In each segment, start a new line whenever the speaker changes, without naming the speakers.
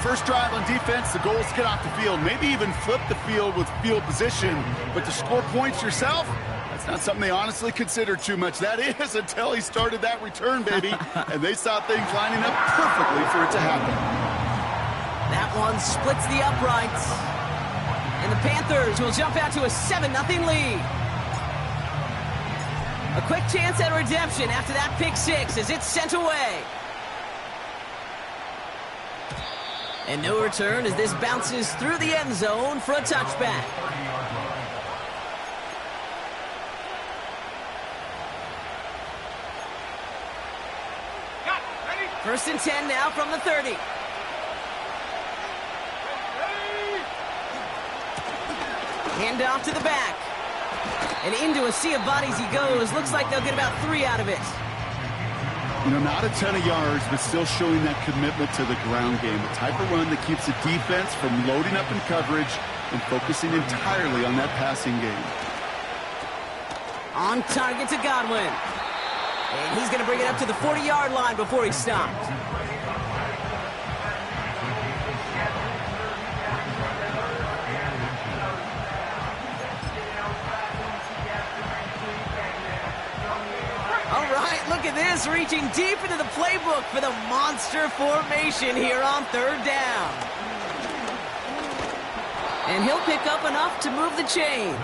first drive on defense, the goal is to get off the field, maybe even flip the field with field position. But to score points yourself, that's not something they honestly consider too much. That is until he started that return, baby. And they saw things lining up perfectly for it to happen.
That one splits the uprights. And the Panthers will jump out to a 7-0 lead. A quick chance at redemption after that pick six as it's sent away. And no return as this bounces through the end zone for a touchback. First and 10 now from the 30. Hand off to the back. And into a sea of bodies he goes. Looks like they'll get about 3 out of it.
You know, not a ton of yards, but still showing that commitment to the ground game. A type of run that keeps the defense from loading up in coverage and focusing entirely on that passing game.
On target to Godwin. And he's going to bring it up to the 40-yard line before he stopped. Look at this, reaching deep into the playbook for the monster formation here on third down. And he'll pick up enough to move the chains.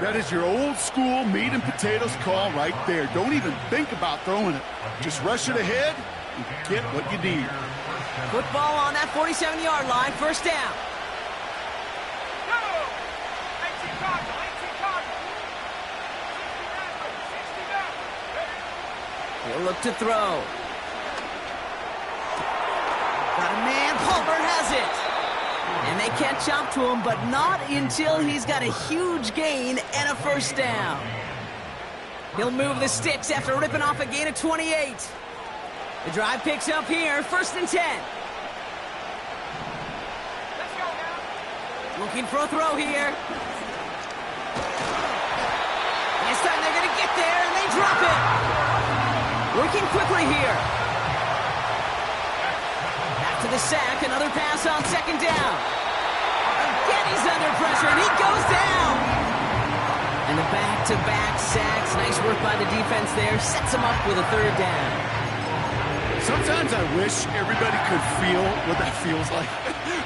That is your old school meat and potatoes call right there. Don't even think about throwing it. Just rush it ahead and get what you need.
Football on that 47-yard line, first down. He'll look to throw. Got a man. Palmer has it. And they catch up to him, but not until he's got a huge gain and a first down. He'll move the sticks after ripping off a gain of 28. The drive picks up here, first and 10. Let's go now. Looking for a throw here. This time they're going to get there, and they drop it. Working quickly here. Back to the sack. Another pass on second down. Again, he's under pressure, and he goes down. And the back-to-back sacks. Nice work by the defense there. Sets him up with a third down.
Sometimes I wish everybody could feel what that feels like.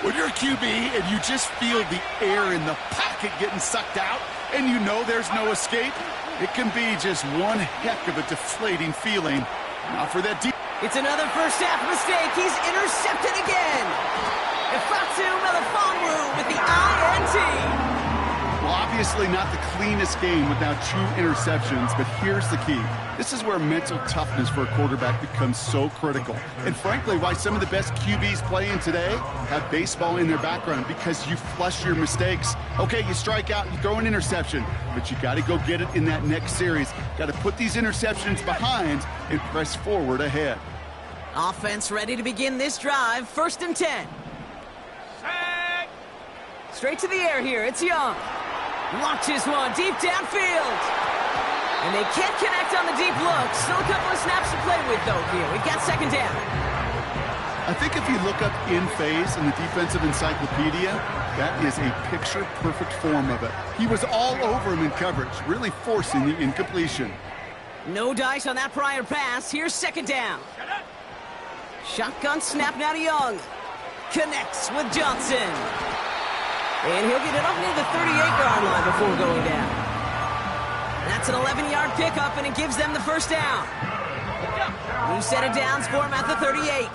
When you're a QB and you just feel the air in the pocket getting sucked out, and you know there's no escape, it can be just one heck of a deflating feeling. Now for that deep.
It's another first half mistake. He's intercepted again. Ifatu Melifonwu with the INT.
Well, obviously not the cleanest game without 2 interceptions, but here's the key. This is where mental toughness for a quarterback becomes so critical. And frankly, why some of the best QBs playing today have baseball in their background, because you flush your mistakes. Okay, you strike out, you throw an interception, but you got to go get it in that next series. Got to put these interceptions behind and press forward ahead.
Offense ready to begin this drive, first and 10. Straight to the air here, it's Young. Launches one deep downfield. And they can't connect on the deep look. Still a couple of snaps to play with, though, here. We've got second down.
I think if you look up in phase in the defensive encyclopedia, that is a picture-perfect form of it. He was all over him in coverage, really forcing the incompletion.
No dice on that prior pass. Here's second down. Shotgun snap now to Young. Connects with Johnson. And he'll get it up near the 38-yard line before going down. That's an 11-yard pickup, and it gives them the first down. New set of downs for him at the 38.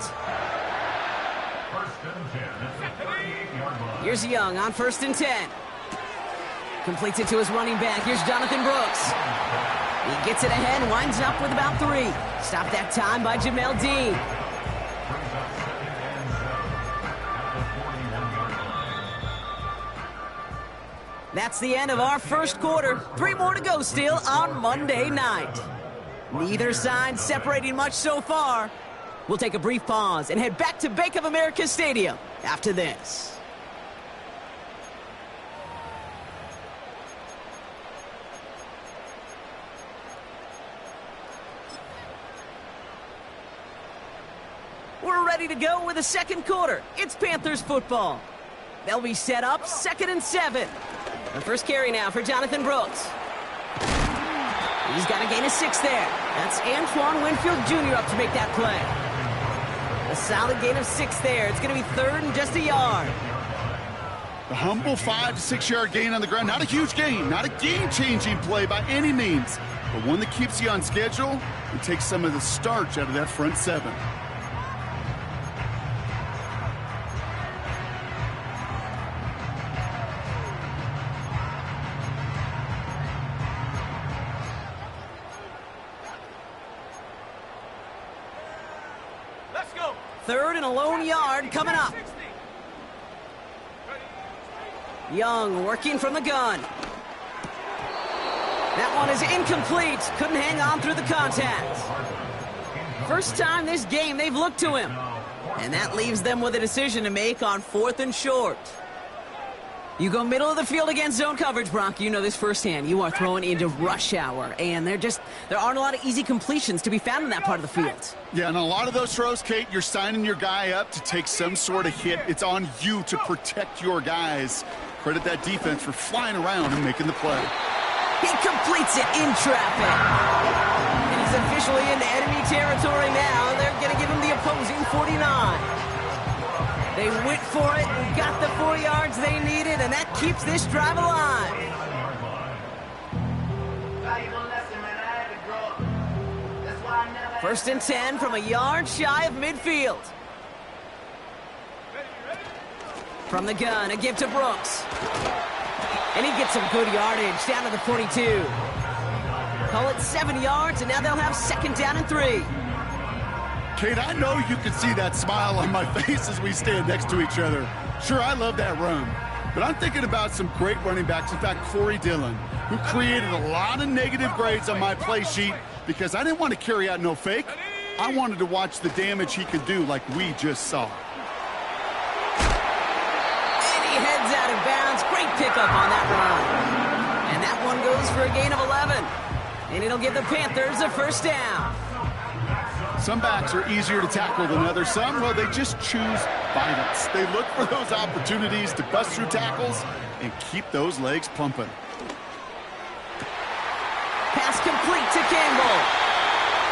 Here's Young on first and 10. Completes it to his running back. Here's Jonathan Brooks. He gets it ahead, winds up with about 3. Stopped that time by Jamel Dean. That's the end of our first quarter. 3 more to go still on Monday night. Neither side separating much so far. We'll take a brief pause and head back to Bank of America Stadium after this. We're ready ready to go with the second quarter. It's Panthers football. They'll be set up 2nd and 7. The first carry now for Jonathan Brooks. He's got a gain of 6 there. That's Antoine Winfield Jr. up to make that play. A solid gain of 6 there. It's going to be 3rd and just a yard.
The humble 5 to 6 yard gain on the ground. Not a huge gain, not a game-changing play by any means, but one that keeps you on schedule and takes some of the starch out of that front 7.
Let's go. 3rd and a lone yard coming up. Young working from the gun. That one is incomplete. Couldn't hang on through the contact. First time this game they've looked to him. And that leaves them with a decision to make on 4th and short. You go middle of the field against zone coverage, Brock. You know this firsthand. You are throwing into rush hour. And there aren't a lot of easy completions to be found in that part of the field.
Yeah, and a lot of those throws, Kate, you're signing your guy up to take some sort of hit. It's on you to protect your guys. Credit that defense for flying around and making the play.
He completes it in traffic. And he's officially into enemy territory now. They're going to give him the opposing 49. They went for it and got the 4 yards they needed, and that keeps this drive alive. First and 10 from a yard shy of midfield. From the gun, a give to Brooks. And he gets some good yardage down to the 42. Call it 7 yards, and now they'll have 2nd down and 3.
Kate, I know you can see that smile on my face as we stand next to each other. Sure, I love that run. But I'm thinking about some great running backs. In fact, Corey Dillon, who created a lot of negative grades on my play sheet because I didn't want to carry out no fake. I wanted to watch the damage he could do like we just saw.
And he heads out of bounds. Great pickup on that run. And that one goes for a gain of 11. And it'll give the Panthers a 1st down.
Some backs are easier to tackle than others. Some, well, they just choose violence. They look for those opportunities to bust through tackles and keep those legs pumping.
Pass complete to Campbell.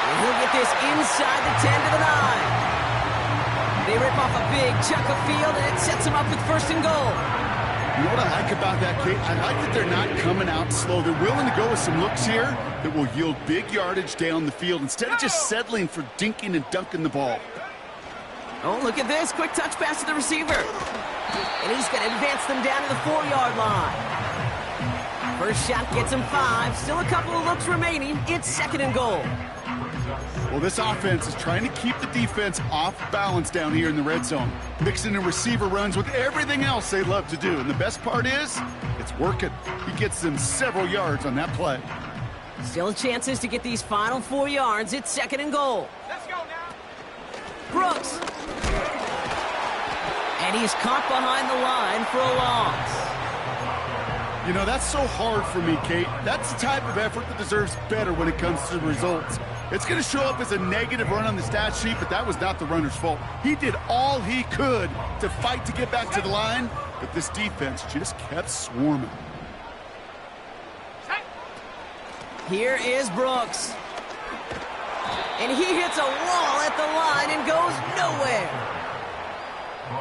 And he'll get this inside the 10 to the 9. They rip off a big chunk of field, and it sets them up with 1st and goal.
You know what I like about that, Kate? I like that they're not coming out slow. They're willing to go with some looks here that will yield big yardage down the field instead of just settling for dinking and dunking the ball.
Oh, look at this. Quick touch pass to the receiver. And he's going to advance them down to the 4-yard line. First shot gets him 5. Still a couple of looks remaining. It's 2nd and goal.
Well, this offense is trying to keep the defense off balance down here in the red zone, mixing in receiver runs with everything else they love to do. And the best part is, it's working. He gets them several yards on that play.
Still chances to get these final 4 yards. It's 2nd and goal. Let's go now. Brooks. And he's caught behind the line for a loss.
You know, that's so hard for me, Kate. That's the type of effort that deserves better when it comes to the results. It's going to show up as a negative run on the stat sheet, but that was not the runner's fault. He did all he could to fight to get back to the line, but this defense just kept swarming.
Here is Brooks. And he hits a wall at the line and goes nowhere.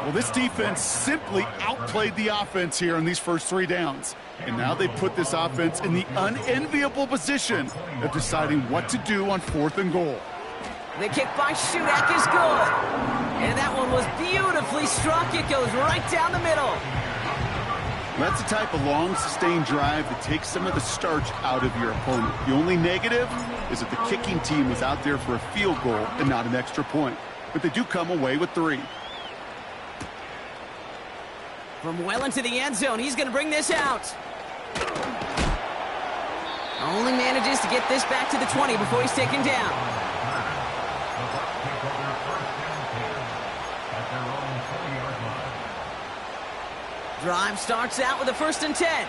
Well, this defense simply outplayed the offense here on these first 3 downs. And now they put this offense in the unenviable position of deciding what to do on 4th and goal.
The kick by Shudak is good. And that one was beautifully struck. It goes right down the middle.
That's the type of long, sustained drive that takes some of the starch out of your opponent. The only negative is that the kicking team was out there for a field goal and not an extra point. But they do come away with 3.
From well into the end zone, he's going to bring this out. Only manages to get this back to the 20 before he's taken down. Drive starts out with a 1st and 10.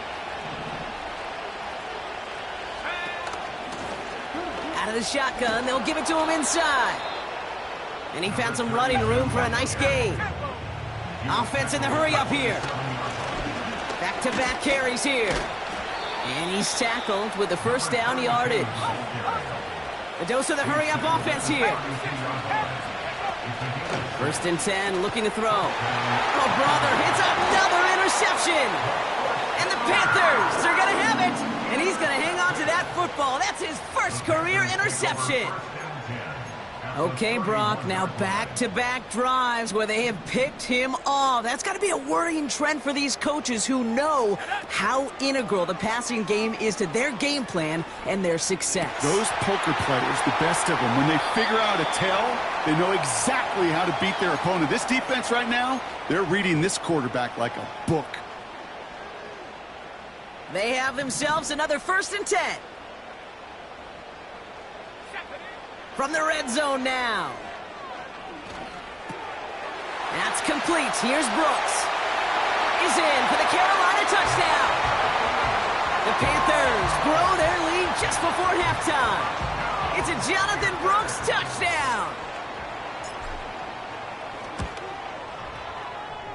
Out of the shotgun, they'll give it to him inside. And he found some running room for a nice gain. Offense in the hurry-up here. Back-to-back carries here. And he's tackled with the first down yardage. A dose of the hurry-up offense here. 1st and 10, looking to throw. Oh, brother, it's another interception. And the Panthers are going to have it. And he's going to hang on to that football. That's his first career interception. Okay, Brock, now back-to-back drives where they have picked him off. That's got to be a worrying trend for these coaches who know how integral the passing game is to their game plan and their success.
Those poker players, the best of them, when they figure out a tell, they know exactly how to beat their opponent. This defense right now, they're reading this quarterback like a book.
They have themselves another 1st and 10. From the red zone now. That's complete. Here's Brooks. He's in for the Carolina touchdown. The Panthers grow their lead just before halftime. It's a Jonathan Brooks touchdown.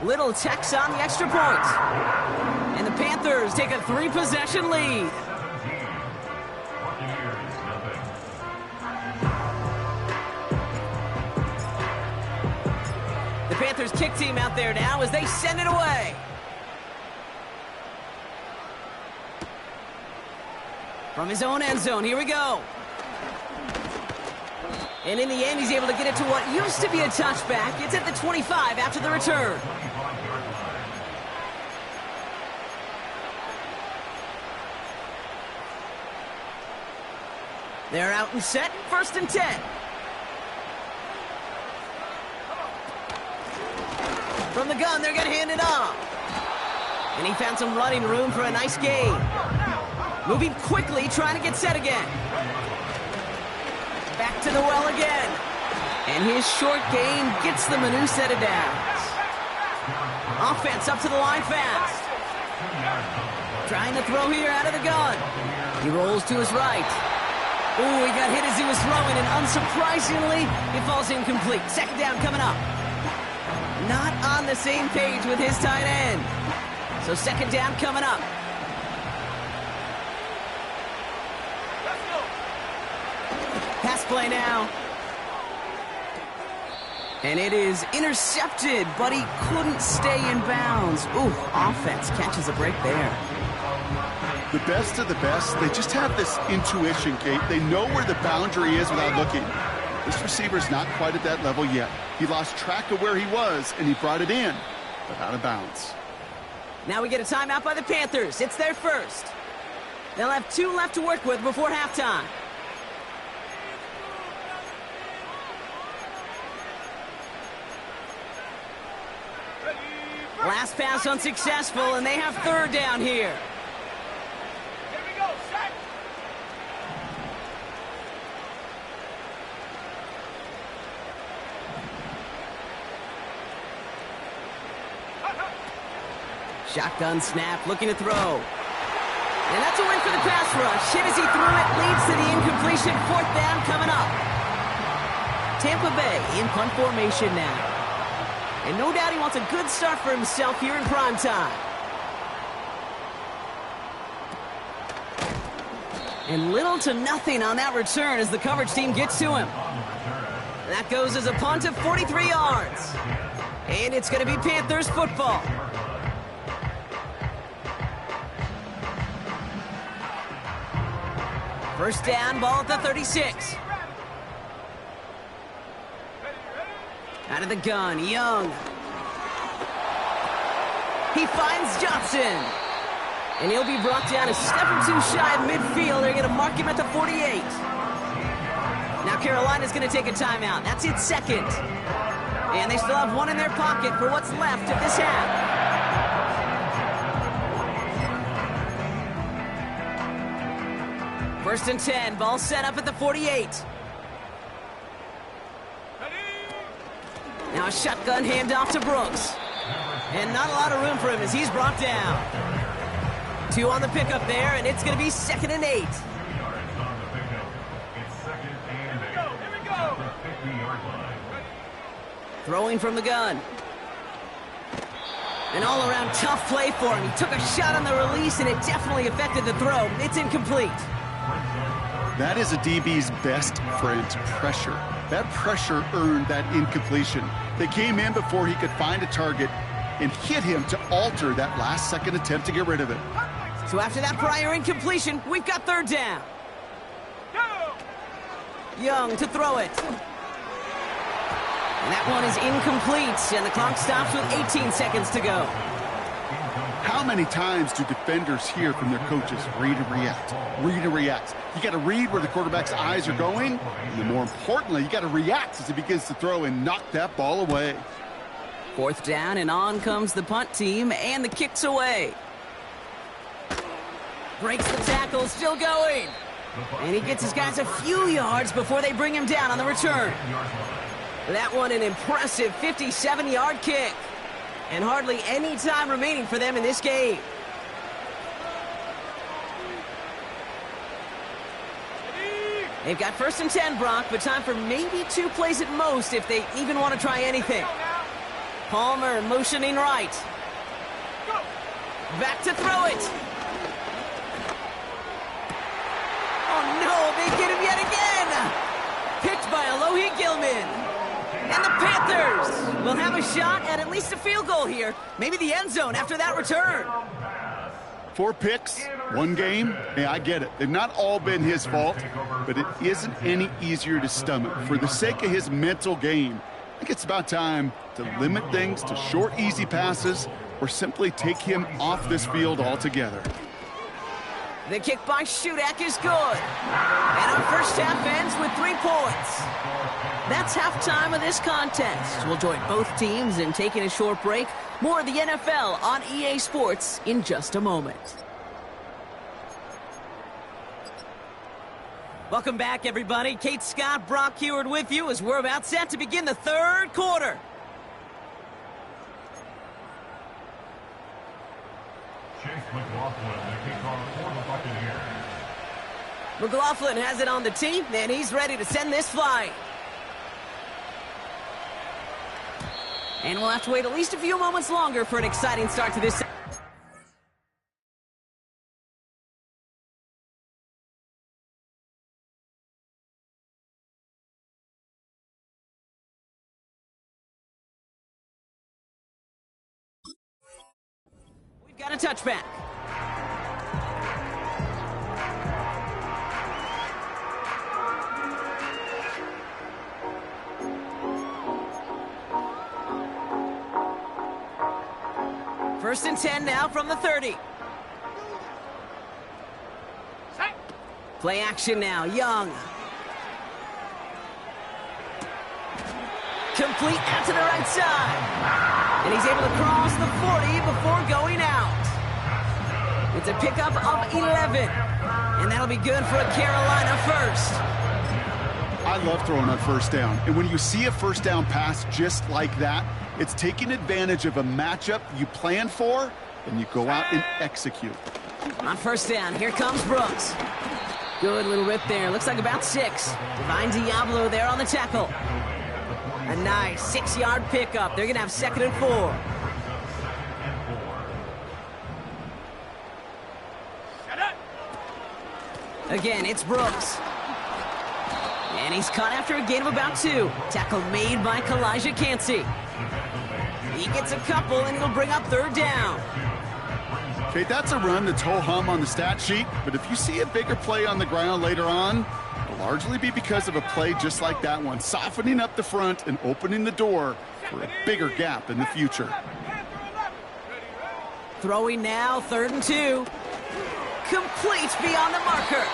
Little Tex on the extra point. And the Panthers take a 3-possession lead. The Panthers kick team out there now as they send it away. From his own end zone, here we go. And in the end, he's able to get it to what used to be a touchback. It's at the 25 after the return. They're out and set, 1st and 10. From the gun, they're going to hand it off. And he found some running room for a nice gain. Moving quickly, trying to get set again. Back to the well again. And his short gain gets them a new set of downs. Offense up to the line fast. Trying to throw here out of the gun. He rolls to his right. Ooh, he got hit as he was throwing, and unsurprisingly, it falls incomplete. 2nd down coming up. Not on the same page with his tight end. So 2nd down coming up. Pass play now. And it is intercepted, but he couldn't stay in bounds. Ooh, offense catches a break there.
The best of the best, they just have this intuition, Kate. They know where the boundary is without looking. This receiver's not quite at that level yet. He lost track of where he was, and he brought it in, but out of bounds.
Now we get a timeout by the Panthers. It's their first. They'll have 2 left to work with before halftime. Last pass unsuccessful, and they have 3rd down here. Shotgun snap, looking to throw. And that's a win for the pass rush. Hit as he threw it, leads to the incompletion. 4th down coming up. Tampa Bay in punt formation now. And no doubt he wants a good start for himself here in prime time. And little to nothing on that return as the coverage team gets to him. That goes as a punt of 43 yards. And it's going to be Panthers football. First down, ball at the 36. Out of the gun, Young. He finds Johnson. And he'll be brought down a step or 2 shy of midfield. They're going to mark him at the 48. Now Carolina's going to take a timeout. That's its 2nd. And they still have 1 in their pocket for what's left of this half. First and 10, ball set up at the 48. Now a shotgun handoff to Brooks. And not a lot of room for him as he's brought down. 2 on the pickup there, and it's going to be 2nd and 8. Throwing from the gun. An all-around tough play for him. He took a shot on the release, and it definitely affected the throw. It's incomplete.
That is a DB's best friend, pressure. That pressure earned that incompletion. They came in before he could find a target and hit him to alter that last-second attempt to get rid of it.
So after that prior incompletion, we've got third down. Young to throw it. And that one is incomplete, and the clock stops with 18 seconds to go.
How many times do defenders hear from their coaches, read and react, read and react? You got to read where the quarterback's eyes are going, and then more importantly, you got to react as he begins to throw and knock that ball away.
Fourth down, and on comes the punt team, and the kick's away. Breaks the tackle, still going. And he gets his guys a few yards before they bring him down on the return. That one an impressive 57-yard kick. And hardly any time remaining for them in this game. They've got 1st and 10, Brock, but time for maybe 2 plays at most if they even want to try anything. Palmer motioning right. Back to throw it. Oh, no, they get him yet again. Picked by Alohi Gilman. And the Panthers will have a shot at least a field goal here. Maybe the end zone after that return.
4 picks, 1 game. Yeah, I get it. They've not all been his fault, but it isn't any easier to stomach. For the sake of his mental game, I think it's about time to limit things to short, easy passes or simply take him off this field altogether.
The kick by Shudak is good. And our first half ends with 3 points. That's halftime of this contest. We'll join both teams in taking a short break. More of the NFL on EA Sports in just a moment. Welcome back, everybody. Kate Scott, Brock Heward with you as we're about set to begin the third quarter. McLaughlin has it on the tee, and he's ready to send this flying. And we'll have to wait at least a few moments longer for an exciting start to this. We've got a touchback. First and 10 now from the 30. Play action now, Young. Complete out to the right side. And he's able to cross the 40 before going out. It's a pickup of 11. And that'll be good for a Carolina first.
I love throwing on first down. And when you see a first down pass just like that, it's taking advantage of a matchup you plan for, and you go out and execute.
On first down, here comes Brooks. Good little rip there. Looks like about 6. Divine Diablo there on the tackle. A nice 6-yard pickup. They're going to have 2nd and 4. Again, it's Brooks. And he's caught after a gain of about 2. Tackle made by Kalijah Cansey. He gets a couple, and he'll bring up 3rd down.
Okay, that's a run that's ho-hum on the stat sheet, but if you see a bigger play on the ground later on, it'll largely be because of a play just like that one, softening up the front and opening the door for a bigger gap in the future.
Throwing now, 3rd and 2. Complete beyond the marker.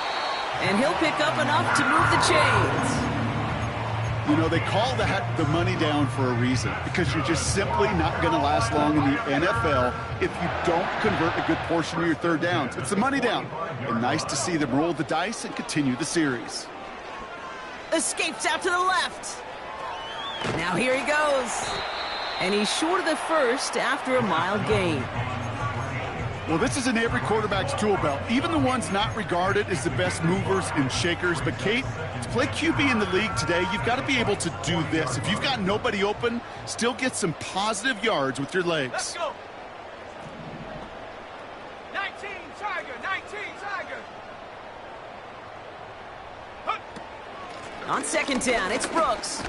And he'll pick up enough to move the chains.
You know, they call that the money down for a reason, because you're just simply not going to last long in the NFL if you don't convert a good portion of your 3rd downs. It's the money down. And nice to see them roll the dice and continue the series.
Escapes out to the left. Now here he goes. And he's short of the first after a mile gain.
Well, this is in every quarterback's tool belt, even the ones not regarded as the best movers and shakers. But, Kate, To play QB in the league today, you've got to be able to do this. If you've got nobody open, still get some positive yards with your legs.
Let's go. 19 Tiger, 19 Tiger.
On second down, it's Brooks.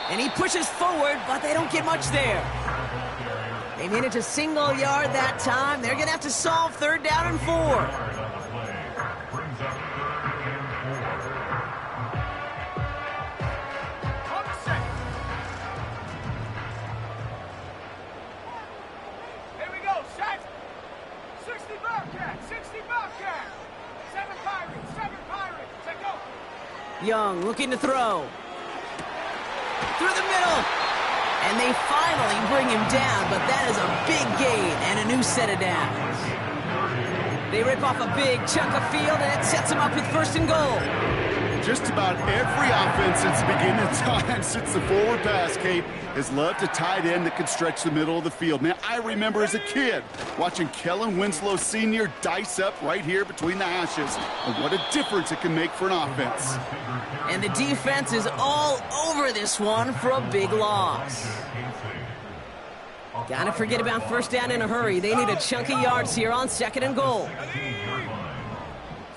And he pushes forward, but they don't get much there. They manage a single yard that time. They're going to have to solve third down and 4.
Here we go, set. 60 Bobcat, 60 Bobcat. 7 Pirates, 7 Pirates. Take go.
Young looking to throw. Through the middle. And they finally bring him down, but that is a big gain and a new set of downs. They rip off a big chunk of field, and it sets them up with first and goal.
Just about every offense since the beginning of time, since the forward pass, Kate, has loved a tight end that can stretch the middle of the field. Man, I remember as a kid watching Kellen Winslow Sr. dice up right here between the hashes. And what a difference it can make for an offense.
And the defense is all over this one for a big loss. Gotta forget about first down in a hurry. They need a chunk of yards here on second and goal.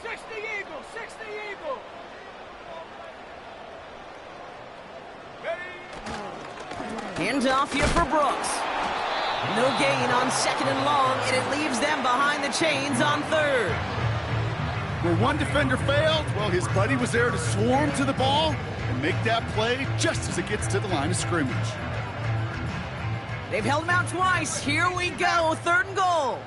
60 Eagles, 60 Eagles.
Hands off here for Brooks. No gain on second and long, and it leaves them behind the chains on third.
Where one defender failed, well, his buddy was there to swarm to the ball and make that play just as it gets to the line of scrimmage.
They've held him out twice. Here we go, third and goal.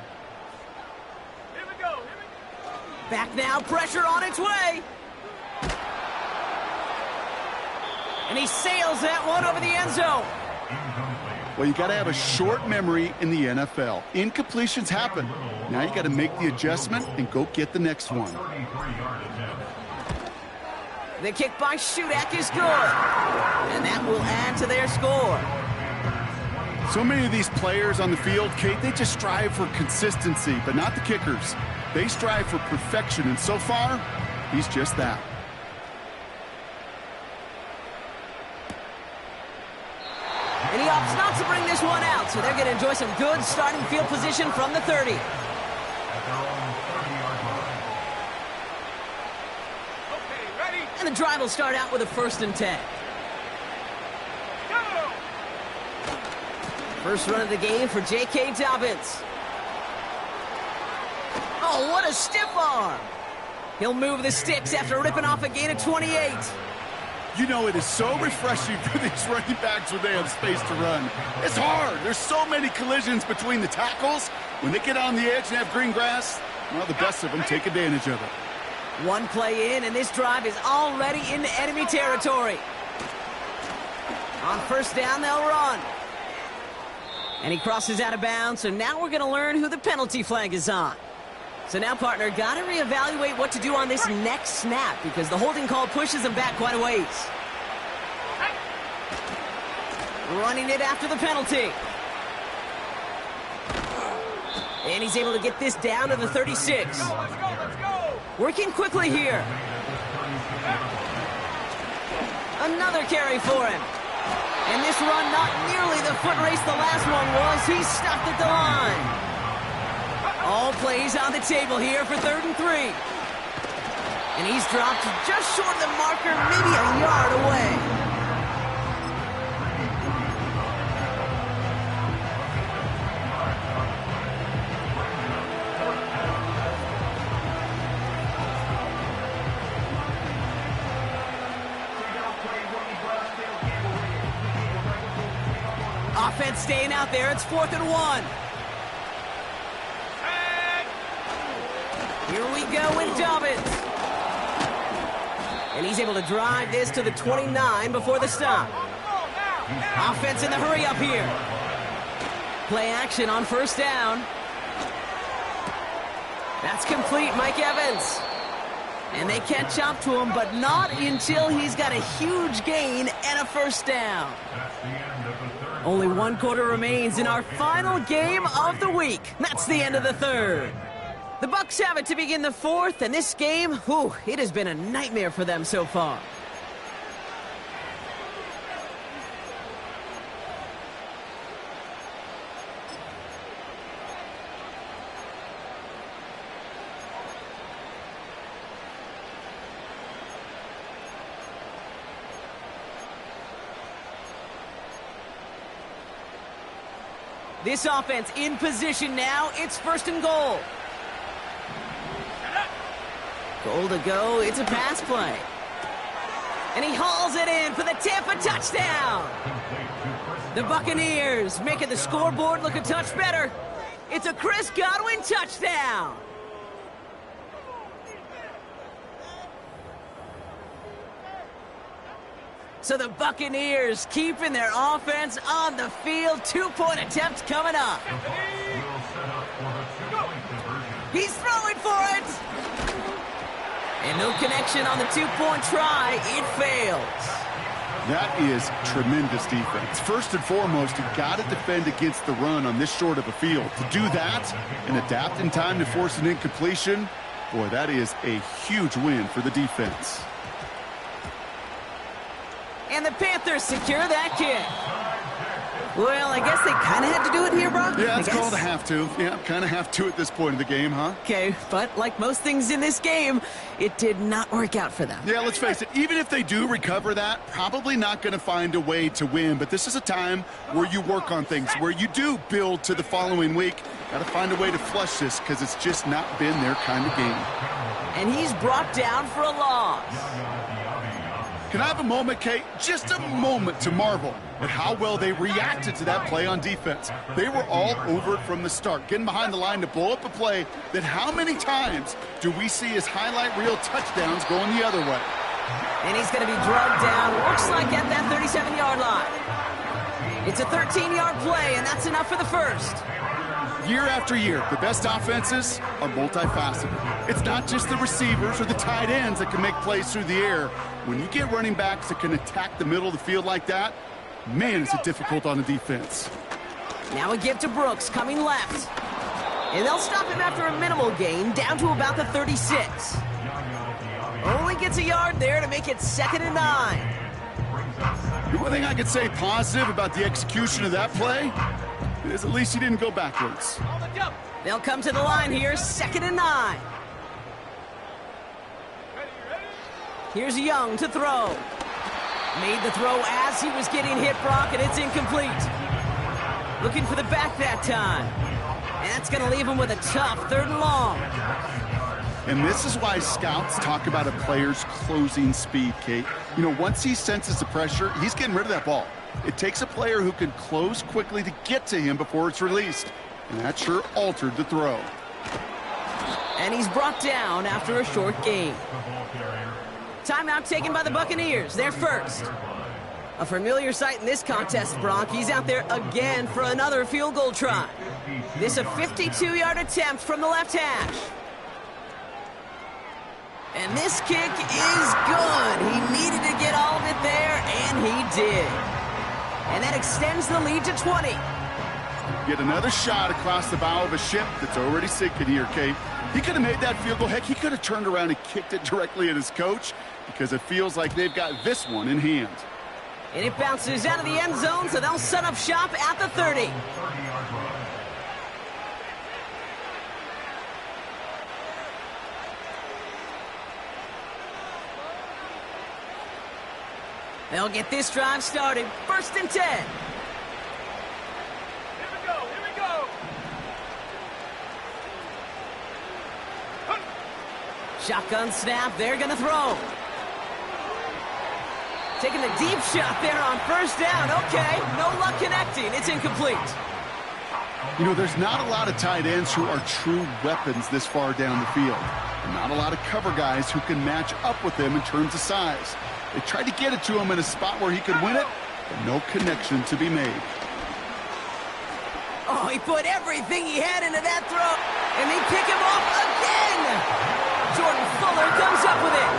Here we go, here we go.
Back now, pressure on its way. And he sails that one over the end zone.
Well, you got to have a short memory in the NFL. Incompletions happen. Now you got to make the adjustment and go get the next one.
The kick by Shudak is good. And that will add to their score.
So many of these players on the field, Kate, they just strive for consistency, but not the kickers. They strive for perfection, and so far, he's just that.
And he opts not to bring this one out, so they're going to enjoy some good starting field position from the 30.
Okay, ready?
And the drive will start out with a 1st and 10.
Go!
First run of the game for J.K. Dobbins. Oh, what a stiff arm. He'll move the sticks after ripping off a gain of 28.
You know, it is so refreshing for these running backs when they have space to run. It's hard. There's so many collisions between the tackles. When they get on the edge and have green grass, well, the best of them take advantage of it.
One play in, and this drive is already into enemy territory. On first down, they'll run. And he crosses out of bounds, so now we're going to learn who the penalty flag is on. So now, partner, got to reevaluate what to do on this next snap because the holding call pushes him back quite a ways. Running it after the penalty. And he's able to get this down to the 36.
Let's go!
Working quickly here. Another carry for him. And this run, not nearly the foot race the last one was. He stopped at the line. All plays on the table here for 3rd and 3. And he's dropped just short of the marker, maybe a yard away. Offense staying out there. It's 4th and 1. Here we go with Dobbins. And he's able to drive this to the 29 before the stop. Offense in the hurry up here. Play action on first down. That's complete, Mike Evans. And they catch up to him, but not until he's got a huge gain and a first down. Only 1 quarter remains in our final game of the week. That's the end of the 3rd. The Bucks have it to begin the fourth, and this game, whew, it has been a nightmare for them so far. This offense in position now. It's first and goal. Goal to go. It's a pass play. And he hauls it in for the Tampa touchdown. The Buccaneers making the scoreboard look a touch better. It's a Chris Godwin touchdown. So the Buccaneers keeping their offense on the field. 2-point attempt coming up. He's throwing for it. And no connection on the 2-point try. It fails.
That is tremendous defense. First and foremost, you've got to defend against the run on this short of a field. To do that and adapt in time to force an incompletion, boy, that is a huge win for the defense.
And the Panthers secure that kick. Well, I guess they kind of had to do it here, Brock.
Yeah, it's called a have to. Yeah, kind of have to at this point in the game, huh?
Okay, but like most things in this game, it did not work out for them.
Yeah, let's face it, even if they do recover that, probably not going to find a way to win. But this is a time where you work on things, where you do build to the following week. Got to find a way to flush this because it's just not been their kind of game.
And he's brought down for a loss.
Can I have a moment, Kate? Just a moment to marvel at how well they reacted to that play on defense. They were all over it from the start, getting behind the line to blow up a play that how many times do we see as highlight reel touchdowns going the other way?
And he's going to be drugged down, looks like at that 37-yard line. It's a 13-yard play, and that's enough for the first.
Year after year, the best offenses are multifaceted. It's not just the receivers or the tight ends that can make plays through the air. When you get running backs that can attack the middle of the field like that, man, is it difficult on the defense.
Now a give to Brooks, coming left. And they'll stop him after a minimal gain, down to about the 36. Only gets a yard there to make it 2nd and 9.
The one thing I could say positive about the execution of that play is at least he didn't go backwards.
They'll come to the line here, 2nd and 9. Here's Young to throw. Made the throw as he was getting hit, Brock, and it's incomplete. Looking for the back that time. And that's going to leave him with a tough 3rd and long.
And this is why scouts talk about a player's closing speed, Kate. You know, once he senses the pressure, he's getting rid of that ball. It takes a player who can close quickly to get to him before it's released. And that sure altered the throw.
And he's brought down after a short gain. Timeout taken by the Buccaneers. They're first. A familiar sight in this contest, Brock. He's out there again for another field goal try. This a 52-yard attempt from the left hash. And this kick is good. He needed to get all of it there, and he did. And that extends the lead to 20.
Get another shot across the bow of a ship that's already sinking here, Kate. He could have made that field goal. Heck, he could have turned around and kicked it directly at his coach because it feels like they've got this one in hand.
And it bounces out of the end zone, so they'll set up shop at the 30. They'll get this drive started. 1st and 10.
Here we go, here we go.
Shotgun snap, they're going to throw. Taking the deep shot there on 1st down. Okay, no luck connecting. It's incomplete.
You know, there's not a lot of tight ends who are true weapons this far down the field. And not a lot of cover guys who can match up with them in terms of size. They tried to get it to him in a spot where he could win it, but no connection to be made.
Oh, he put everything he had into that throw, and they pick him off again. Jordan Fuller comes up with it.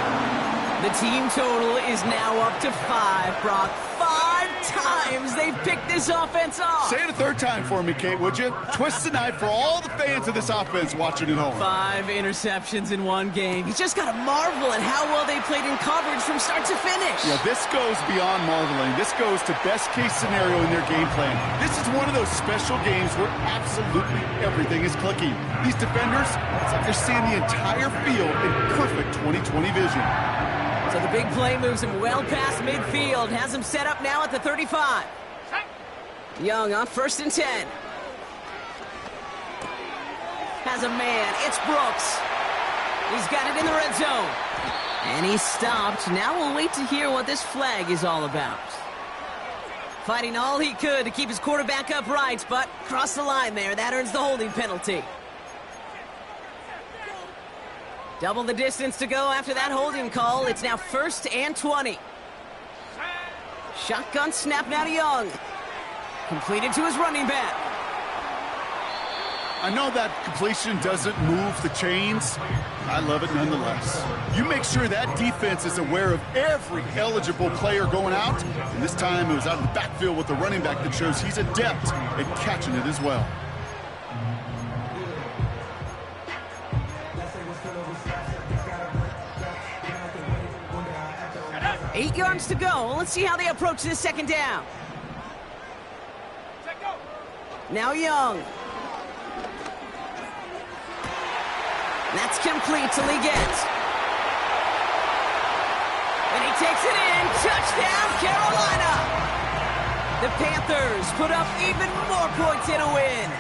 The team total is now up to 5, Brock. 5 times they've picked this offense off.
Say it a third time for me, Kate, would you? Twist the knife for all the fans of this offense watching at home.
5 interceptions in one game. You just got to marvel at how well they played in coverage from start to finish.
Yeah, this goes beyond marveling. This goes to best-case scenario in their game plan. This is one of those special games where absolutely everything is clicking. These defenders, it's like they're seeing the entire field in perfect 20/20 vision.
So the big play moves him well past midfield. Has him set up now at the 35. Young on 1st and 10. Has a man. It's Brooks. He's got it in the red zone. And he's stopped. Now we'll wait to hear what this flag is all about. Fighting all he could to keep his quarterback upright, but crossed the line there. That earns the holding penalty. Double the distance to go after that holding call. It's now 1st and 20. Shotgun snap now to Young. Completed to his running back.
I know that completion doesn't move the chains. I love it nonetheless. You make sure that defense is aware of every eligible player going out. And this time it was out of the backfield with the running back that shows he's adept at catching it as well.
8 yards to go. Let's see how they approach this 2nd down. Now Young. That's complete to Leggett. And he takes it in. Touchdown, Carolina. The Panthers put up even more points in a win.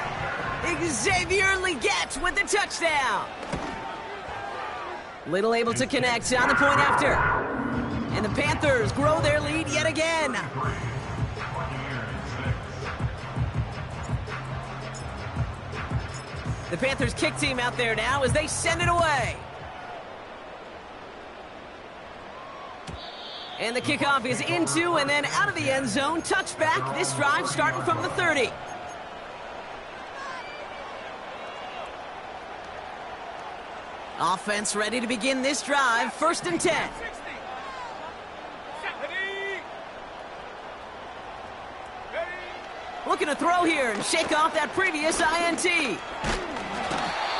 Xavier Leggett with the touchdown. Little able to connect on the point after. And the Panthers grow their lead yet again. The Panthers kick team out there now as they send it away. And the kickoff is into and then out of the end zone. Touchback. This drive starting from the 30. Offense ready to begin this drive. 1st and 10. Looking to throw here and shake off that previous INT.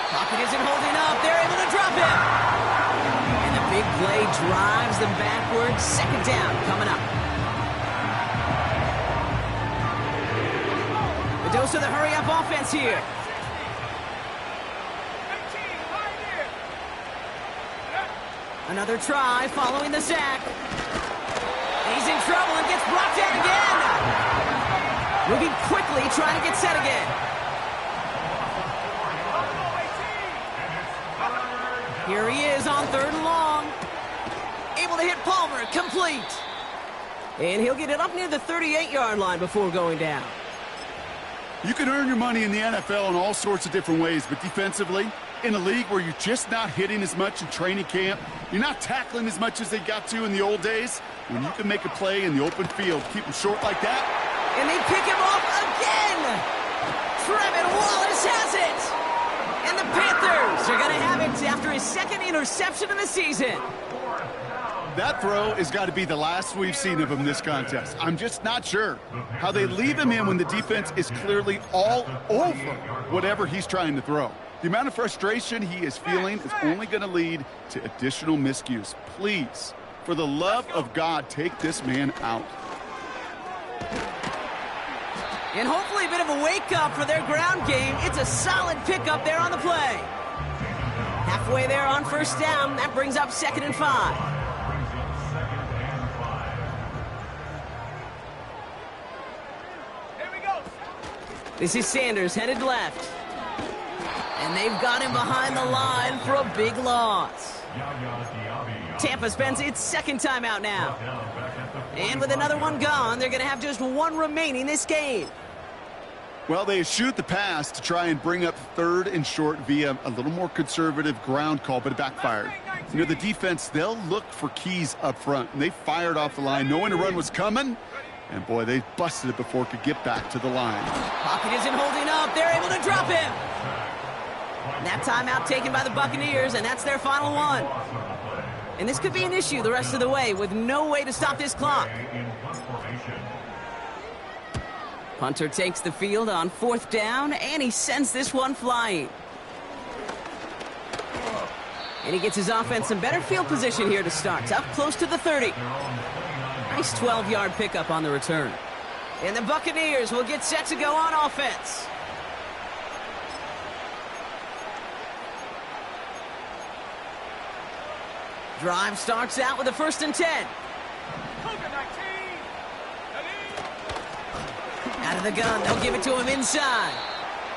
Pocket isn't holding up. They're able to drop him. And the big play drives them backwards. 2nd down coming up. A dose of the hurry-up offense here. Another try following the sack. He's in trouble and gets brought down again. Moving quickly, trying to get set again. Here he is on 3rd and long. Able to hit Palmer, complete. And he'll get it up near the 38-yard line before going down.
You can earn your money in the NFL in all sorts of different ways, but defensively, in a league where you're just not hitting as much in training camp, you're not tackling as much as they got to in the old days, when you can make a play in the open field, keep them short like that.
And they pick him off again. Trevin Wallace has it. And the Panthers are going to have it after his 2nd interception of the season.
That throw has got to be the last we've seen of him this contest. I'm just not sure how they leave him in when the defense is clearly all over whatever he's trying to throw. The amount of frustration he is feeling is only going to lead to additional miscues. Please, for the love of God, take this man out.
And hopefully a bit of a wake-up for their ground game. It's a solid pickup there on the play. Halfway there on 1st down. That brings up 2nd and 5. This is Sanders headed left. And they've got him behind the line for a big loss. Tampa spends its 2nd timeout now. And with another one gone, they're going to have just 1 remaining this game.
Well, they shoot the pass to try and bring up 3rd and short via a little more conservative ground call, but it backfired. You know, the defense, they'll look for keys up front, and they fired off the line knowing a run was coming. And, boy, they busted it before it could get back to the line.
Pocket isn't holding up. They're able to drop him. That timeout taken by the Buccaneers, and that's their final one. And this could be an issue the rest of the way with no way to stop this clock. Punter takes the field on 4th down, and he sends this one flying. And he gets his offense in better field position here to start, up close to the 30. Nice 12-yard pickup on the return. And the Buccaneers will get set to go on offense. Drive starts out with a 1st and 10. Out of the gun, they'll give it to him inside.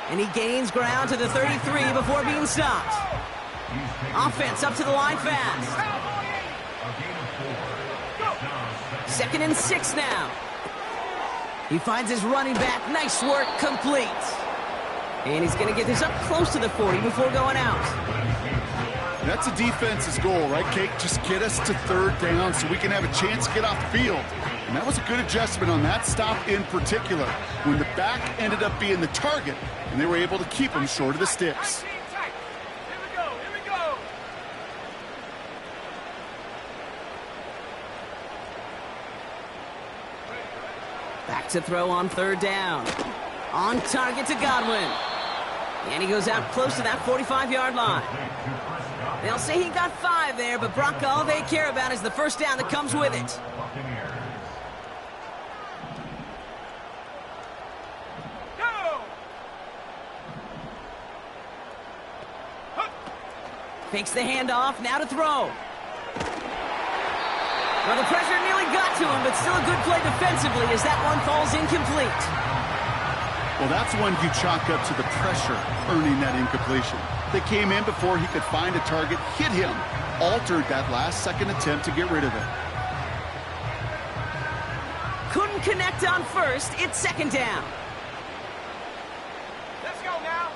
And he gains ground to the 33 before being stopped. Offense up to the line fast. 2nd and 6 now. He finds his running back. Nice work, complete. And he's going to get this up close to the 40 before going out.
That's a defense's goal, right, Kate? Just get us to 3rd down so we can have a chance to get off the field. And that was a good adjustment on that stop in particular, when the back ended up being the target, and they were able to keep him short of the sticks.
Back to throw on 3rd down. On target to Godwin. And he goes out close to that 45-yard line. They'll say he got 5 there, but Brock, all they care about is the 1st down that comes with it. Fakes the handoff, now to throw. Well, the pressure nearly got to him, but still a good play defensively as that one falls incomplete.
Well, that's one you chalk up to the pressure earning that incompletion. They came in before he could find a target, hit him, altered that last-second attempt to get rid of it.
Couldn't connect on 1st, it's 2nd down.
Let's go now.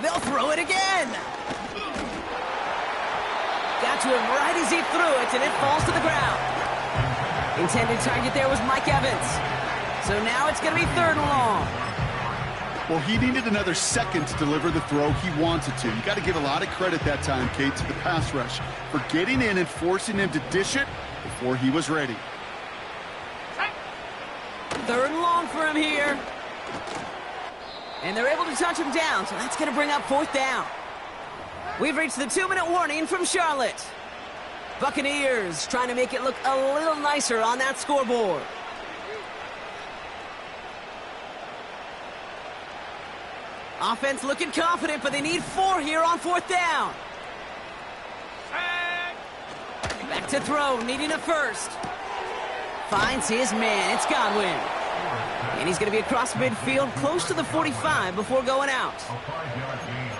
They'll throw it again. Got to him right as he threw it, and it falls to the ground. Intended target there was Mike Evans. So now it's going to be 3rd and long.
Well, he needed another second to deliver the throw he wanted to. You got to give a lot of credit that time, Kate, to the pass rush for getting in and forcing him to dish it before he was ready.
3rd and long for him here. And they're able to touch him down, so that's going to bring up 4th down. We've reached the 2-minute warning from Charlotte. Buccaneers trying to make it look a little nicer on that scoreboard. Offense looking confident, but they need 4 here on 4th down. Back to throw, needing a 1st. Finds his man, it's Godwin. And he's going to be across midfield, close to the 45 before going out.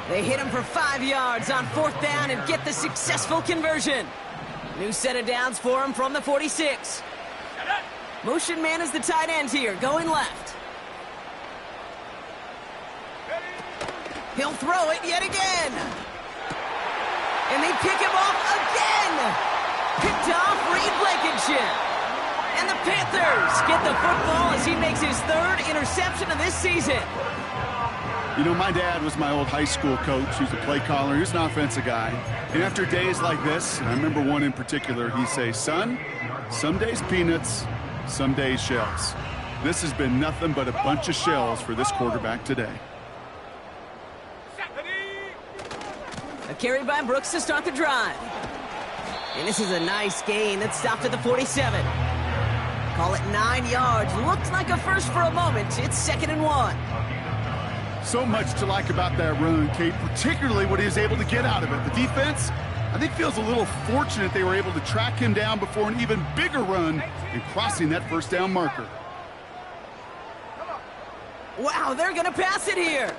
They hit him for 5 yards on 4th down and get the successful conversion. New set of downs for him from the 46. Motion man is the tight end here, going left. He'll throw it yet again. And they pick him off again. Picked off Reed Blankenship. And the Panthers get the football as he makes his 3rd interception of this season.
You know, my dad was my old high school coach. He was a play caller. He was an offensive guy. And after days like this, and I remember one in particular, he'd say, son, some days peanuts, some days shells. This has been nothing but a bunch of shells for this quarterback today.
A carry by Brooks to start the drive. And this is a nice gain that stopped at the 47. Call it 9 yards. Looked like a first for a moment. It's 2nd and 1.
So much to like about that run, Kate, particularly what he was able to get out of it. The defense, I think, feels a little fortunate they were able to track him down before an even bigger run and crossing that 1st down marker.
Wow, they're going to pass it here.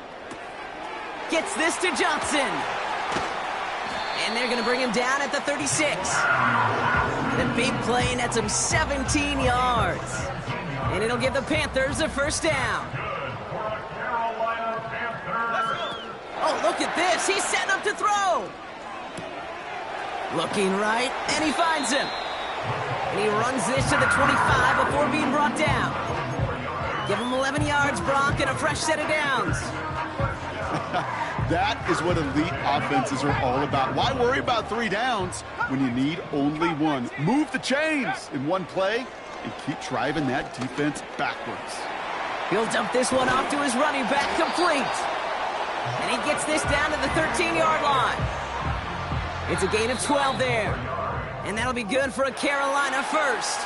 Gets this to Johnson. And they're going to bring him down at the 36. The big play nets him 17 yards. And it'll give the Panthers a 1st down. Oh, look at this. He's setting up to throw. Looking right, and he finds him. And he runs this to the 25 before being brought down. Give him 11 yards, Brock, and a fresh set of downs.
That is what elite offenses are all about. Why worry about 3 downs when you need only 1? Move the chains in one play and keep driving that defense backwards.
He'll dump this one off to his running back, complete. And he gets this down to the 13-yard line. It's a gain of 12 there. And that'll be good for a Carolina first.